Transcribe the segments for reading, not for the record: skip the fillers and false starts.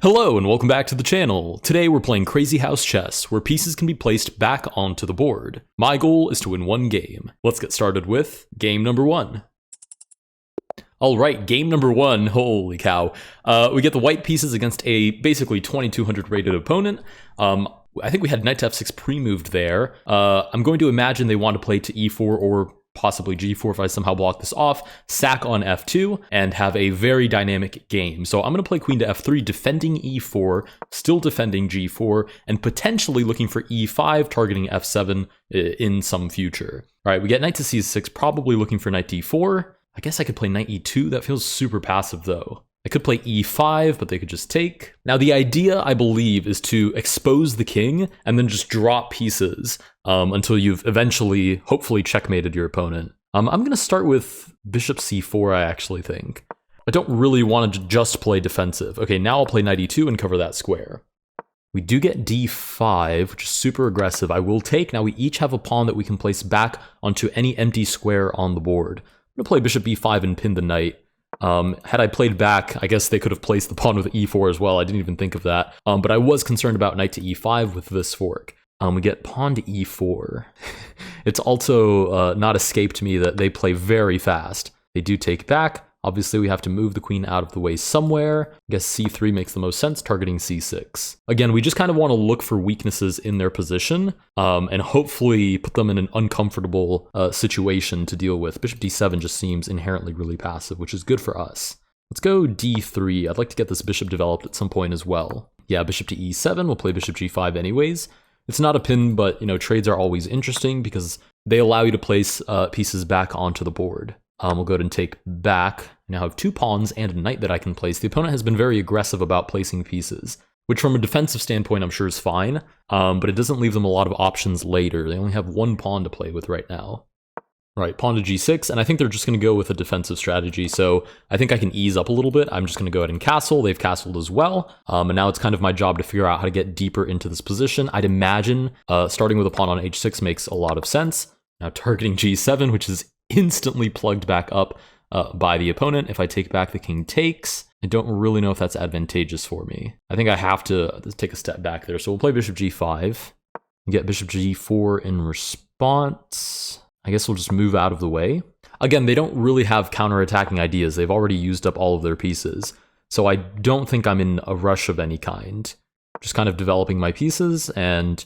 Hello and welcome back to the channel. Today we're playing Crazyhouse chess, where pieces can be placed back onto the board. My goal is to win one game. Let's get started with game number one. Alright, game number one, holy cow. We get the white pieces against a basically 2200 rated opponent. I think we had knight to f6 pre-moved there. I'm going to imagine they want to play to e4 or possibly g4 if I somehow block this off, sack on f2, and have a very dynamic game. So I'm going to play queen to f3, defending e4, still defending g4, and potentially looking for e5, targeting f7 in some future. All right, we get knight to c6, probably looking for knight d4. I guess I could play knight e2. That feels super passive, though. I could play e5, but they could just take. Now, the idea, I believe, is to expose the king and then just drop pieces until you've eventually, hopefully, checkmated your opponent. I'm going to start with bishop c4, I actually think. I don't really want to just play defensive. Okay, now I'll play knight e2 and cover that square. We do get d5, which is super aggressive. I will take. Now we each have a pawn that we can place back onto any empty square on the board. I'm going to play bishop b5 and pin the knight. Had I played back, I guess they could have placed the pawn with e4 as well. I didn't even think of that. But I was concerned about knight to e5 with this fork. We get pawn to e4. It's also not escaped me that they play very fast. They do take back. Obviously, we have to move the queen out of the way somewhere. I guess c3 makes the most sense, targeting c6. Again, we just kind of want to look for weaknesses in their position and hopefully put them in an uncomfortable situation to deal with. Bishop d7 just seems inherently really passive, which is good for us. Let's go d3. I'd like to get this bishop developed at some point as well. Yeah, bishop to e7. We'll play bishop g5 anyways. It's not a pin, but trades are always interesting because they allow you to place pieces back onto the board. We'll go ahead and take back. Now I have two pawns and a knight that I can place. The opponent has been very aggressive about placing pieces, which from a defensive standpoint I'm sure is fine, but it doesn't leave them a lot of options later. They only have one pawn to play with right now. All right, pawn to g6, and I think they're just going to go with a defensive strategy, so I think I can ease up a little bit. I'm just going to go ahead and castle. They've castled as well, and now it's kind of my job to figure out how to get deeper into this position. I'd imagine starting with a pawn on h6 makes a lot of sense. Now targeting g7, which is instantly plugged back up by the opponent. If I take back, the king takes. I don't really know if that's advantageous for me. I think I have to take a step back there. So we'll play bishop g5 and get bishop g4 in response. I guess we'll just move out of the way. Again, they don't really have counterattacking ideas. They've already used up all of their pieces. So I don't think I'm in a rush of any kind. Just kind of developing my pieces and,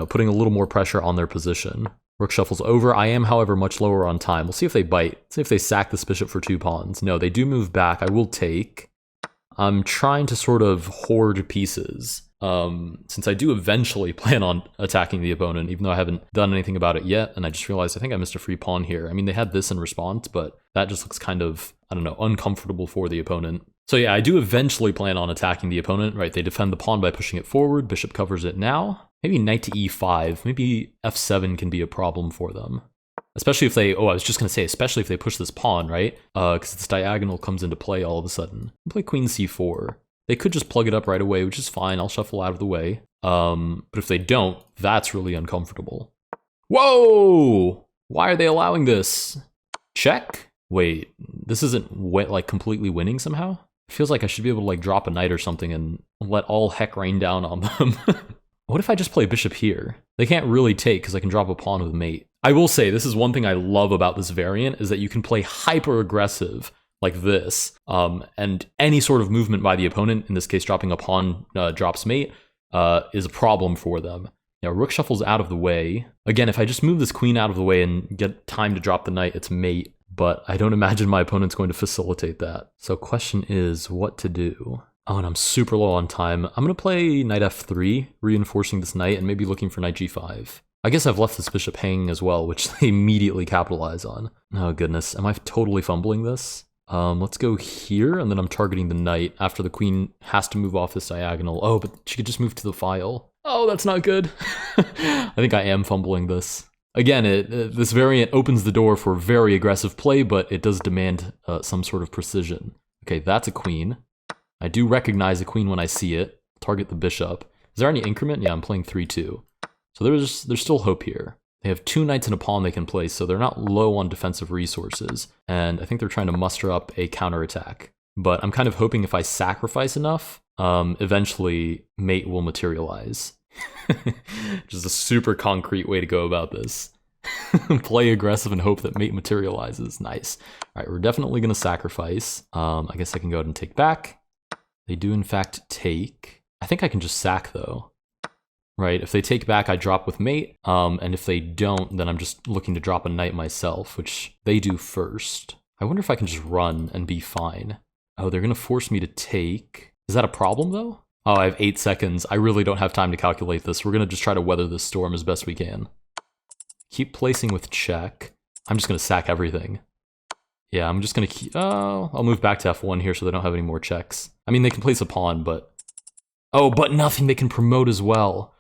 putting a little more pressure on their position. Rook shuffles over. I am, however, much lower on time. We'll see if they bite. See if they sack this bishop for two pawns. No, they do move back. I will take. I'm trying to sort of hoard pieces, since I do eventually plan on attacking the opponent, even though I haven't done anything about it yet. And I just realized I think I missed a free pawn here. I mean, they had this in response, but that just looks kind of, I don't know, uncomfortable for the opponent. So yeah, I do eventually plan on attacking the opponent, right? They defend the pawn by pushing it forward. Bishop covers it now. Maybe knight to e5. Maybe f7 can be a problem for them. Especially if they, especially if they push this pawn, right? Because this diagonal comes into play all of a sudden. I'll play queen c4. They could just plug it up right away, which is fine. I'll shuffle out of the way. But if they don't, that's really uncomfortable. Whoa! Why are they allowing this? Check? Wait, this isn't like completely winning somehow? It feels like I should be able to like drop a knight or something and let all heck rain down on them. What if I just play bishop here? They can't really take because I can drop a pawn with mate. I will say this is one thing I love about this variant is that you can play hyper aggressive like this, and any sort of movement by the opponent, in this case dropping a pawn drops mate, is a problem for them. Now rook shuffles out of the way. Again, if I just move this queen out of the way and get time to drop the knight, it's mate, but I don't imagine my opponent's going to facilitate that. So question is what to do. Oh, and I'm super low on time. I'm going to play knight f3, reinforcing this knight and maybe looking for knight g5. I guess I've left this bishop hanging as well, which they immediately capitalize on. Oh goodness, am I totally fumbling this? Let's go here, and then I'm targeting the knight after the queen has to move off this diagonal. Oh, but she could just move to the file. Oh, that's not good. I think I am fumbling this. Again, this variant opens the door for very aggressive play, but it does demand some sort of precision. Okay, that's a queen. I do recognize a queen when I see it. Target the bishop. Is there any increment? Yeah, I'm playing 3-2. So there's still hope here. They have two knights and a pawn they can place, so they're not low on defensive resources. And I think they're trying to muster up a counterattack. But I'm kind of hoping if I sacrifice enough, eventually mate will materialize. Just a super concrete way to go about this. Play aggressive and hope that mate materializes. Nice. All right, we're definitely going to sacrifice. I guess I can go ahead and take back. They do, in fact, take. I think I can just sack, though. Right, if they take back, I drop with mate. And if they don't, then I'm just looking to drop a knight myself, which they do first. I wonder if I can just run and be fine. Oh, they're going to force me to take. Is that a problem, though? Oh, I have 8 seconds. I really don't have time to calculate this. We're going to just try to weather this storm as best we can. Keep placing with check. I'm just going to sack everything. Yeah, I'm just going to keep... Oh, I'll move back to F1 here so they don't have any more checks. I mean, they can place a pawn, but... Oh, but nothing. They can promote as well.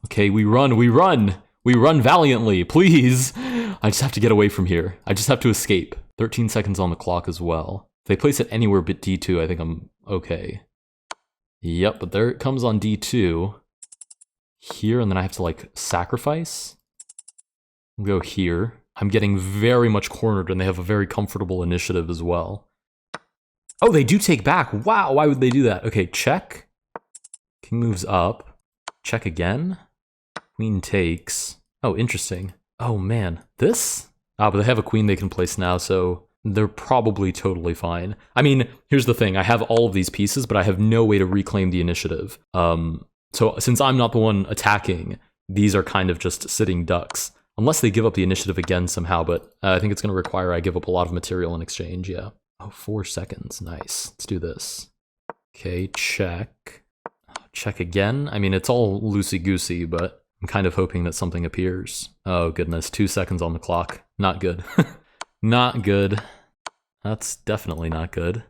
Okay, we run. We run valiantly, please. I just have to get away from here. I just have to escape. 13 seconds on the clock as well. If they place it anywhere but D2, I think I'm okay. Yep, but there it comes on D2. Here, and then I have to, like, sacrifice. Go here. I'm getting very much cornered, and they have a very comfortable initiative as well. Oh, they do take back. Wow, why would they do that? Okay, check. King moves up. Check again. Queen takes. Oh, interesting. Oh, man. This? Ah, but they have a queen they can place now, so they're probably totally fine. I mean, here's the thing. I have all of these pieces, but I have no way to reclaim the initiative. So since I'm not the one attacking, these are kind of just sitting ducks. Unless they give up the initiative again somehow, but I think it's going to require I give up a lot of material in exchange, yeah. Oh, 4 seconds. Nice. Let's do this. Okay, check. Check again. I mean, it's all loosey-goosey, but I'm kind of hoping that something appears. Oh, goodness. 2 seconds on the clock. Not good. Not good. That's definitely not good.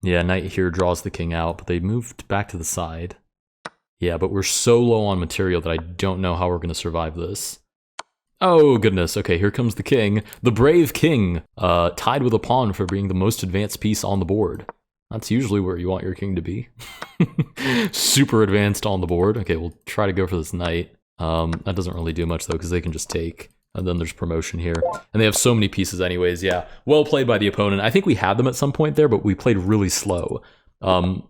Yeah, knight here draws the king out, but they moved back to the side. Yeah, but we're so low on material that I don't know how we're going to survive this. Oh, goodness. Okay, here comes the king. The brave king, tied with a pawn for being the most advanced piece on the board. That's usually where you want your king to be. Super advanced on the board. Okay, we'll try to go for this knight. That doesn't really do much, though, because they can just take. And then there's promotion here. And they have so many pieces anyways, yeah. Well played by the opponent. I think we had them at some point there, but we played really slow. I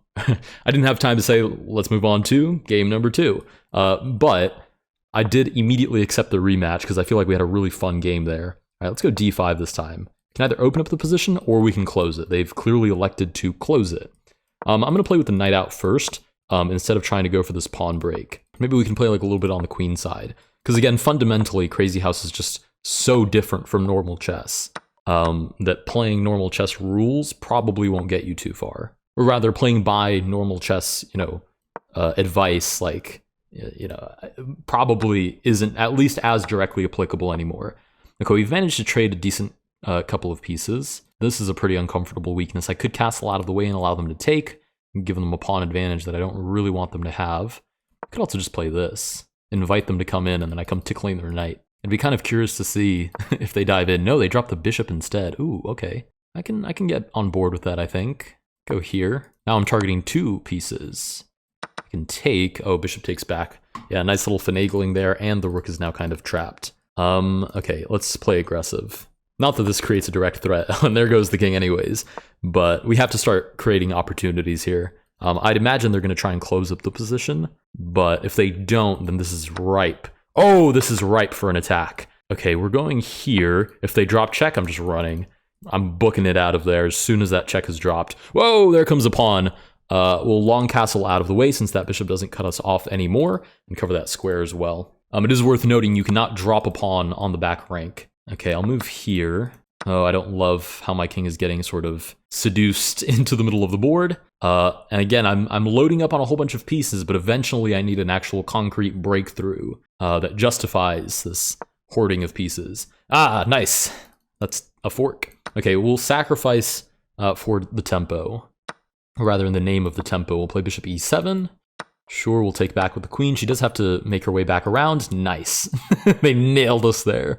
didn't have time to say, let's move on to game number 2. But I did immediately accept the rematch because I feel like we had a really fun game there. All right, let's go D5 this time. We can either open up the position or we can close it. They've clearly elected to close it. I'm going to play with the knight out first instead of trying to go for this pawn break. Maybe we can play like a little bit on the queen side. Because again, fundamentally, Crazyhouse is just so different from normal chess that playing normal chess rules probably won't get you too far. Or rather, playing by normal chess, advice, like, probably isn't at least as directly applicable anymore. Okay, we've managed to trade a decent couple of pieces. This is a pretty uncomfortable weakness. I could castle out of the way and allow them to take, and give them a pawn advantage that I don't really want them to have. I could also just play this, invite them to come in, and then I come tickling their knight. I'd be kind of curious to see if they dive in. No, they drop the bishop instead. Ooh, okay. I can get on board with that, I think. Go here. Now I'm targeting 2 pieces. I can take. Oh, bishop takes back. Yeah, nice little finagling there, and the rook is now kind of trapped. Okay, let's play aggressive. Not that this creates a direct threat, and there goes the king anyways, but we have to start creating opportunities here. I'd imagine they're going to try and close up the position, but if they don't, then this is ripe. Oh, this is ripe for an attack. Okay, we're going here. If they drop check, I'm just running. I'm booking it out of there as soon as that check is dropped. Whoa, there comes a pawn. We'll long castle out of the way since that bishop doesn't cut us off anymore, and cover that square as well. It is worth noting you cannot drop a pawn on the back rank. Okay, I'll move here. Oh, I don't love how my king is getting sort of seduced into the middle of the board. And again, I'm loading up on a whole bunch of pieces, but eventually I need an actual concrete breakthrough that justifies this hoarding of pieces. Ah, nice. That's a fork. Okay, we'll sacrifice for the tempo. Or rather, in the name of the tempo, we'll play bishop e7. Sure, we'll take back with the queen. She does have to make her way back around. Nice. They nailed us there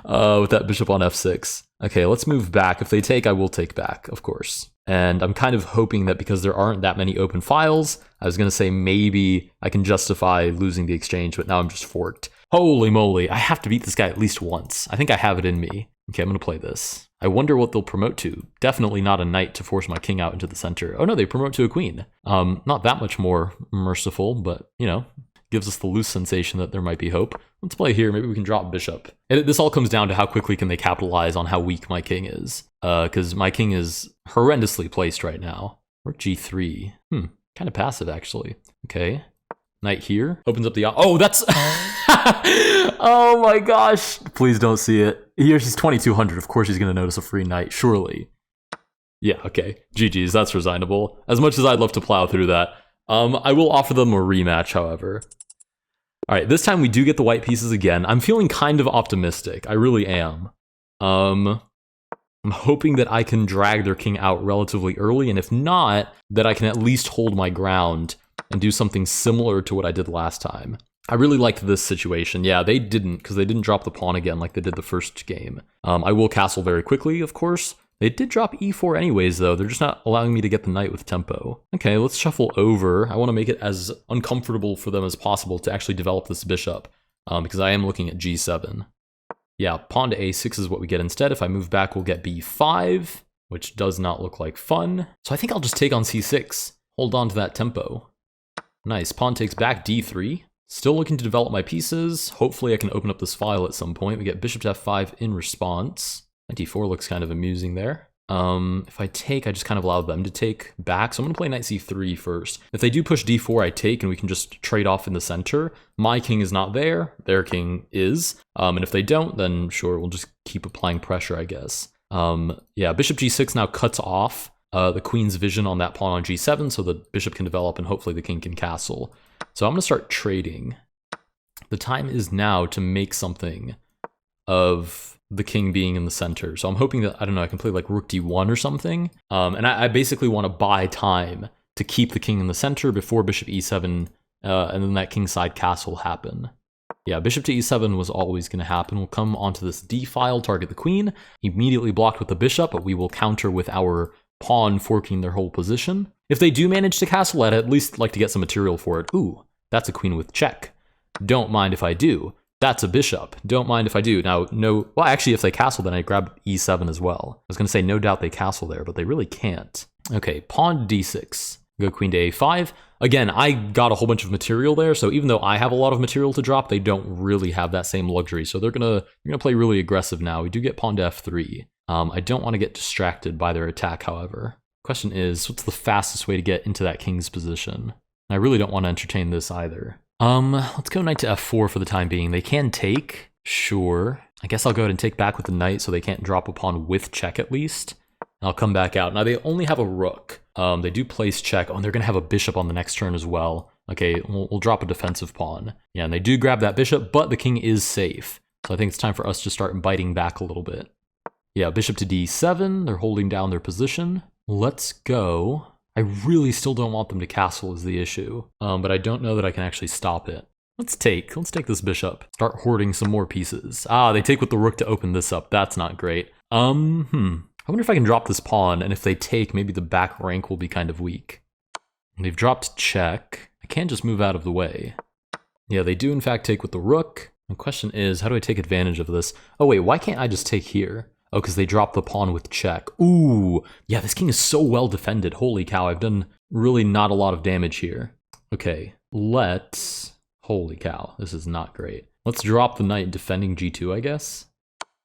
with that bishop on f6. Okay, let's move back. If they take, I will take back, of course. And I'm kind of hoping that because there aren't that many open files, I was going to say maybe I can justify losing the exchange, but now I'm just forked. Holy moly, I have to beat this guy at least once. I think I have it in me. Okay, I'm going to play this. I wonder what they'll promote to. Definitely not a knight to force my king out into the center. Oh no, they promote to a queen. Not that much more merciful, but, you know, gives us the loose sensation that there might be hope. Let's play here. Maybe we can drop bishop. And this all comes down to how quickly can they capitalize on how weak my king is. Because my king is horrendously placed right now. Rook g3. Kind of passive, actually. Okay. Knight here. Opens up the... Oh, that's... Oh my gosh. Please don't see it. Here she's 2200. Of course she's going to notice a free knight. Surely. Yeah, okay. GG's. That's resignable. As much as I'd love to plow through that. I will offer them a rematch, however. Alright, this time we do get the white pieces again. I'm feeling kind of optimistic. I really am. I'm hoping that I can drag their king out relatively early, and if not, that I can at least hold my ground and do something similar to what I did last time. I really liked this situation. Yeah, they didn't, because they didn't drop the pawn again like they did the first game. I will castle very quickly, of course. They did drop e4 anyways, though. They're just not allowing me to get the knight with tempo. Okay, let's shuffle over. I want to make it as uncomfortable for them as possible to actually develop this bishop, because I am looking at g7. Yeah, pawn to a6 is what we get instead. If I move back, we'll get b5, which does not look like fun. So I think I'll just take on c6. Hold on to that tempo. Nice, pawn takes back d3. Still looking to develop my pieces. Hopefully I can open up this file at some point. We get bishop to f5 in response. Knight d4 looks kind of amusing there. If I take, I just kind of allow them to take back. So I'm going to play knight c3 first. If they do push d4, I take, and we can just trade off in the center. My king is not there. Their king is. And if they don't, then sure, we'll just keep applying pressure, I guess. Yeah, bishop g6 now cuts off the queen's vision on that pawn on g7, so the bishop can develop, and hopefully the king can castle. So I'm going to start trading. The time is now to make something of the king being in the center. So I'm hoping that, I don't know, I can play like rook d1 or something. And I basically want to buy time to keep the king in the center before bishop e7, and then that kingside castle happen. Yeah, bishop to e7 was always going to happen. We'll come onto this d file, target the queen, immediately blocked with the bishop, but we will counter with our pawn forking their whole position. If they do manage to castle, I'd at least like to get some material for it. Ooh, that's a queen with check. Don't mind if I do. That's a bishop. Don't mind if I do. Now, no, well, actually, if they castle, then I grab e7 as well. I was going to say, no doubt they castle there, but they really can't. Okay, pawn d6. Go queen to a5. Again, I got a whole bunch of material there, so even though I have a lot of material to drop, they don't really have that same luxury. So they're gonna play really aggressive now. We do get pawn to f3. I don't want to get distracted by their attack, however. Question is, what's the fastest way to get into that king's position? I really don't want to entertain this either. Let's go knight to f4 for the time being. They can take, sure. I guess I'll go ahead and take back with the knight so they can't drop a pawn with check at least. And I'll come back out. Now they only have a rook. They do place check. Oh, and they're going to have a bishop on the next turn as well. Okay, we'll drop a defensive pawn. Yeah, and they do grab that bishop, but the king is safe. So I think it's time for us to start biting back a little bit. Yeah, bishop to d7. They're holding down their position. Let's go. I really still don't want them to castle is the issue, but I don't know that I can actually stop it. Let's take this bishop. Start hoarding some more pieces. Ah, they take with the rook to open this up. That's not great. I wonder if I can drop this pawn, and if they take, maybe the back rank will be kind of weak. They've dropped check. I can't just move out of the way. Yeah, they do in fact take with the rook. The question is, how do I take advantage of this? Oh wait, why can't I just take here? Oh, because they dropped the pawn with check. Ooh, yeah, this king is so well defended. Holy cow, I've done really not a lot of damage here. Okay, holy cow, this is not great. Let's drop the knight defending g2, I guess.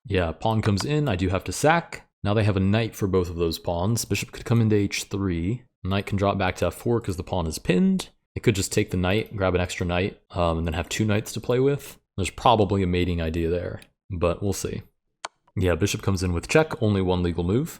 Yeah, pawn comes in, I do have to sack. Now they have a knight for both of those pawns. Bishop could come into h3. Knight can drop back to f4 because the pawn is pinned. They could just take the knight, grab an extra knight, and then have two knights to play with. There's probably a mating idea there, but we'll see. Yeah, bishop comes in with check, only one legal move.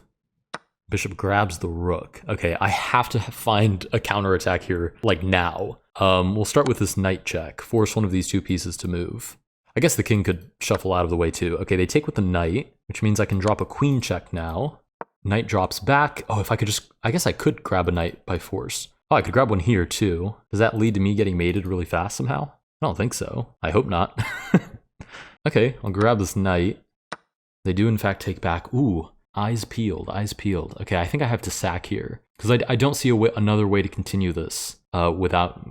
Bishop grabs the rook. Okay, I have to find a counterattack here, like now. We'll start with this knight check, force one of these two pieces to move. I guess the king could shuffle out of the way too. Okay, they take with the knight, which means I can drop a queen check now. Knight drops back. Oh, if I could I guess I could grab a knight by force. Oh, I could grab one here too. Does that lead to me getting mated really fast somehow? I don't think so. I hope not. Okay, I'll grab this knight. They do in fact take back. Ooh, eyes peeled, eyes peeled. Okay, I think I have to sack here because I don't see another way to continue this without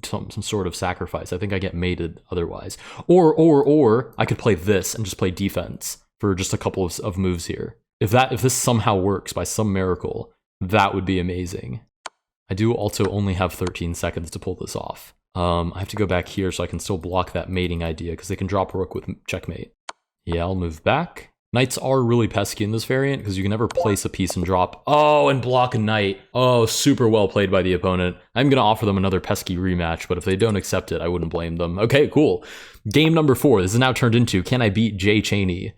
some sort of sacrifice. I think I get mated otherwise. Or I could play this and just play defense for just a couple of moves here. If this somehow works by some miracle, that would be amazing. I do also only have 13 seconds to pull this off. I have to go back here so I can still block that mating idea, because they can drop rook with checkmate. Yeah, I'll move back. Knights are really pesky in this variant, because you can never place a piece and drop. Oh, and block a knight. Oh, super well played by the opponent. I'm going to offer them another pesky rematch, but if they don't accept it, I wouldn't blame them. Okay, cool. Game number 4. This is now turned into, can I beat Jay Chaney?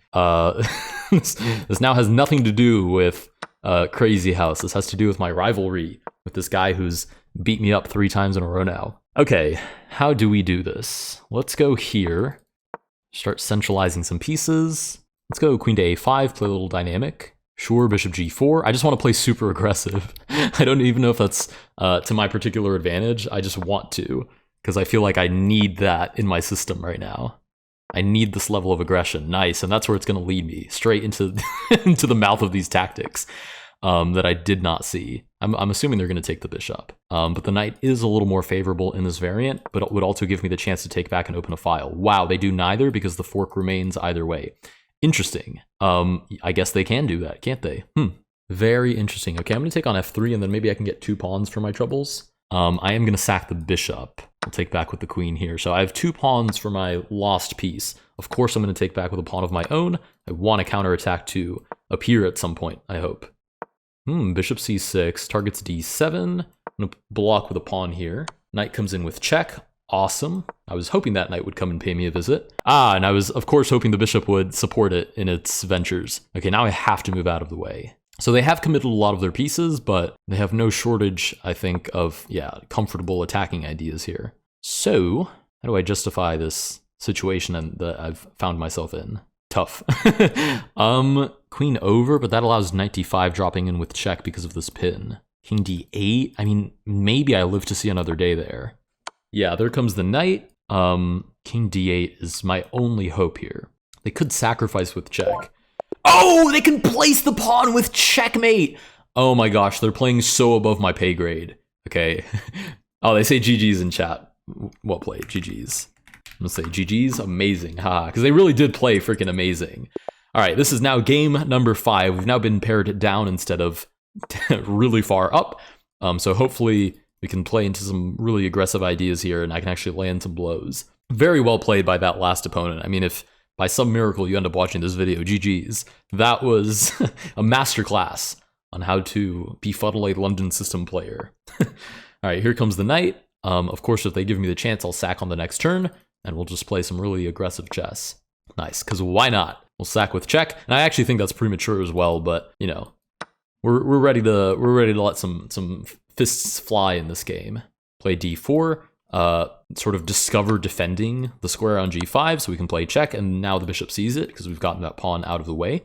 This now has nothing to do with Crazyhouse. This has to do with my rivalry with this guy who's beat me up 3 times in a row now. Okay, how do we do this? Let's go here. Start centralizing some pieces. Let's go queen to a5, play a little dynamic. Sure, bishop g4. I just want to play super aggressive. I don't even know if that's to my particular advantage. I just want to, because I feel like I need that in my system right now. I need this level of aggression. Nice, and that's where it's going to lead me, straight into, into the mouth of these tactics that I did not see. I'm assuming they're going to take the bishop, but the knight is a little more favorable in this variant, but it would also give me the chance to take back and open a file. Wow, they do neither because the fork remains either way. Interesting. I guess they can do that, can't they? Very interesting. Okay, I'm going to take on f3, and then maybe I can get 2 pawns for my troubles. I am going to sack the bishop. I'll take back with the queen here. So I have 2 pawns for my lost piece. Of course, I'm going to take back with a pawn of my own. I want a counterattack to appear at some point, I hope. Bishop c6, targets d7. I'm going to block with a pawn here. Knight comes in with check. Awesome. I was hoping that knight would come and pay me a visit. And I was, of course, hoping the bishop would support it in its ventures. Okay, now I have to move out of the way. So they have committed a lot of their pieces, but they have no shortage, I think, of, comfortable attacking ideas here. So, how do I justify this situation that I've found myself in? Tough. Queen over, but that allows knight d5 dropping in with check because of this pin. King d8, I mean, maybe I live to see another day there. Yeah, there comes the knight. King d8 is my only hope here. They could sacrifice with check. Oh, they can place the pawn with checkmate. Oh my gosh, they're playing so above my pay grade. Okay. Oh, they say GG's in chat. Well played, GG's. I'm gonna say GG's, amazing, haha, because they really did play freaking amazing. All right, this is now game number 5. We've now been paired down instead of really far up. So hopefully we can play into some really aggressive ideas here, and I can actually land some blows. Very well played by that last opponent. I mean, if by some miracle you end up watching this video, GG's. That was a masterclass on how to befuddle a London system player. All right, here comes the knight. Of course, if they give me the chance, I'll sack on the next turn, and we'll just play some really aggressive chess. Nice, because why not? We'll sack with check, and I actually think that's premature as well. But you know, we're ready to let some fists fly in this game. Play d4, sort of discover defending the square on g5, so we can play check, and now the bishop sees it because we've gotten that pawn out of the way.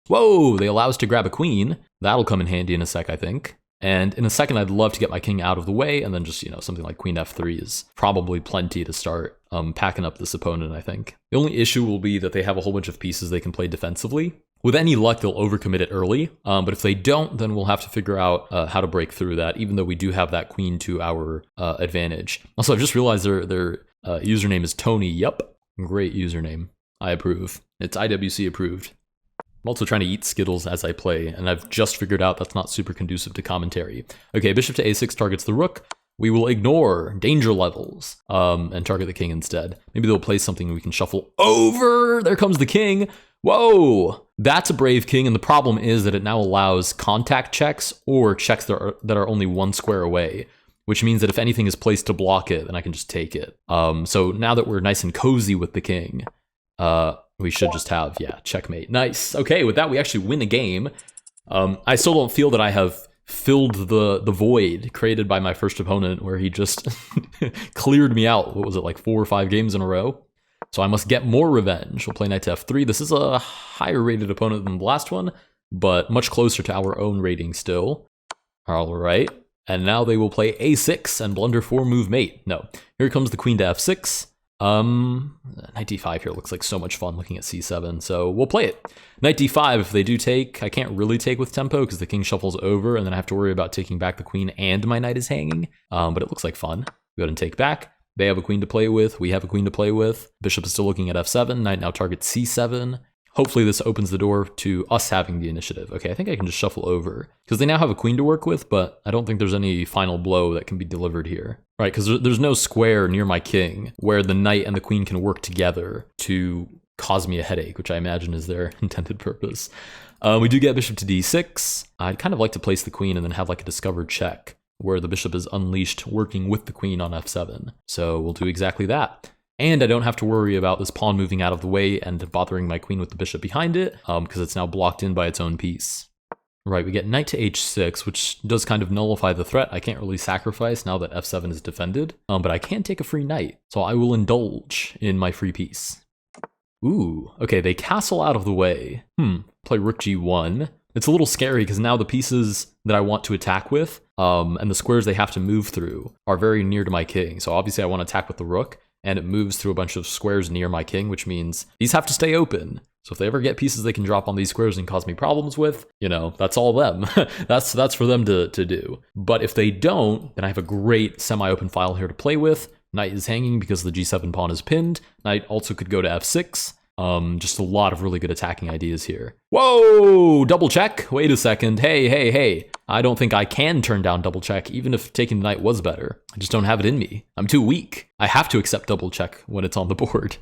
Whoa, they allow us to grab a queen. That'll come in handy in a sec, I think. And in a second, I'd love to get my king out of the way, and then just, something like queen f3 is probably plenty to start packing up this opponent, I think. The only issue will be that they have a whole bunch of pieces they can play defensively. With any luck, they'll overcommit it early, but if they don't, then we'll have to figure out how to break through that, even though we do have that queen to our advantage. Also, I've just realized their username is Tony. Yup, great username. I approve. It's IWC approved. I'm also trying to eat Skittles as I play, and I've just figured out that's not super conducive to commentary. Okay, bishop to a6 targets the rook. We will ignore danger levels and target the king instead. Maybe they'll play something we can shuffle over. There comes the king. Whoa, that's a brave king, and the problem is that it now allows contact checks or checks that are only 1 square away, which means that if anything is placed to block it, then I can just take it. So now that we're nice and cozy with the king, we should just have, checkmate. Nice. Okay, with that, we actually win the game. I still don't feel that I have filled the void created by my first opponent, where he just cleared me out. What was it, like 4 or 5 games in a row? So I must get more revenge. We'll play knight to f3. This is a higher rated opponent than the last one, but much closer to our own rating still. All right. And now they will play a6 and blunder 4 move mate. No. Here comes the queen to f6. Knight d5 here looks like so much fun looking at c7, so we'll play it. Knight d5, if they do take, I can't really take with tempo because the king shuffles over, and then I have to worry about taking back the queen and my knight is hanging. But it looks like fun. Go ahead and take back. They have a queen to play with. We have a queen to play with. Bishop is still looking at f7. Knight now targets c7. Hopefully this opens the door to us having the initiative. Okay, I think I can just shuffle over because they now have a queen to work with, but I don't think there's any final blow that can be delivered here. Right, because there's no square near my king where the knight and the queen can work together to cause me a headache, which I imagine is their intended purpose. We do get bishop to d6. I'd kind of like to place the queen and then have like a discovered check where the bishop is unleashed working with the queen on f7. So we'll do exactly that. And I don't have to worry about this pawn moving out of the way and bothering my queen with the bishop behind it, because it's now blocked in by its own piece. Right, we get knight to h6, which does kind of nullify the threat. I can't really sacrifice now that f7 is defended, but I can take a free knight, so I will indulge in my free piece. Ooh, okay, they castle out of the way. Play rook g1. It's a little scary because now the pieces that I want to attack with, and the squares they have to move through are very near to my king. So obviously I want to attack with the rook, and it moves through a bunch of squares near my king, which means these have to stay open. So if they ever get pieces they can drop on these squares and cause me problems with, you know, that's all them. that's for them to do. But if they don't, then I have a great semi-open file here to play with. Knight is hanging because the g7 pawn is pinned. Knight also could go to f6. Just a lot of really good attacking ideas here. Whoa, double check. Wait a second. Hey. I don't think I can turn down double check, even if taking the knight was better. I just don't have it in me. I'm too weak. I have to accept double check when it's on the board.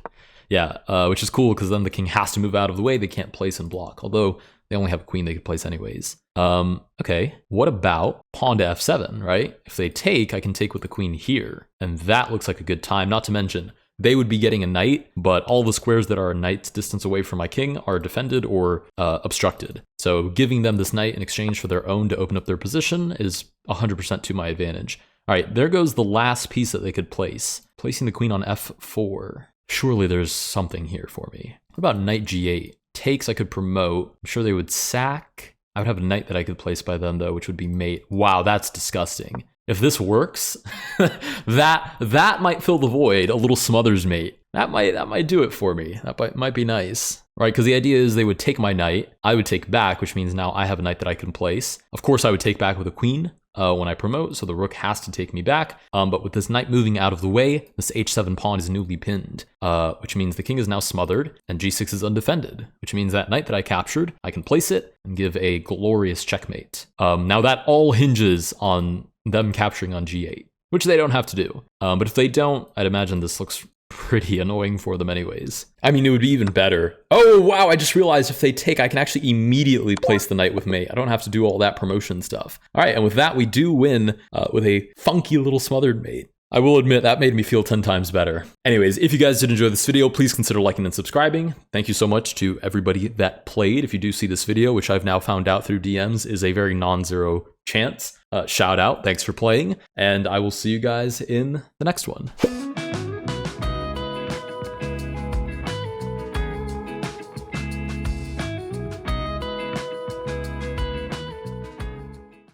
Yeah, which is cool because then the king has to move out of the way. They can't place and block, although they only have a queen they could place anyways. Okay, what about pawn to f7, right? If they take, I can take with the queen here, and that looks like a good time, not to mention they would be getting a knight, but all the squares that are a knight's distance away from my king are defended or obstructed. So giving them this knight in exchange for their own to open up their position is 100% to my advantage. All right, there goes the last piece that they could place. Placing the queen on f4. Surely there's something here for me. What about knight g8? Takes I could promote. I'm sure they would sack. I would have a knight that I could place by them though, which would be mate. Wow, that's disgusting. If this works, that might fill the void, a little Smothers mate. That might do it for me. That might be nice. Right, because the idea is they would take my knight, I would take back, which means now I have a knight that I can place. Of course, I would take back with a queen when I promote, so the rook has to take me back. But with this knight moving out of the way, this h7 pawn is newly pinned, which means the king is now smothered, and g6 is undefended, which means that knight that I captured, I can place it and give a glorious checkmate. Now that all hinges on them capturing on g8, which they don't have to do. But if they don't, I'd imagine this looks pretty annoying for them anyways. I mean, it would be even better. Oh, wow, I just realized if they take, I can actually immediately place the knight with mate. I don't have to do all that promotion stuff. All right, and with that, we do win with a funky little smothered mate. I will admit that made me feel 10 times better. Anyways, if you guys did enjoy this video, please consider liking and subscribing. Thank you so much to everybody that played. If you do see this video, which I've now found out through DMs is a very non-zero chance, shout out, thanks for playing, and I will see you guys in the next one.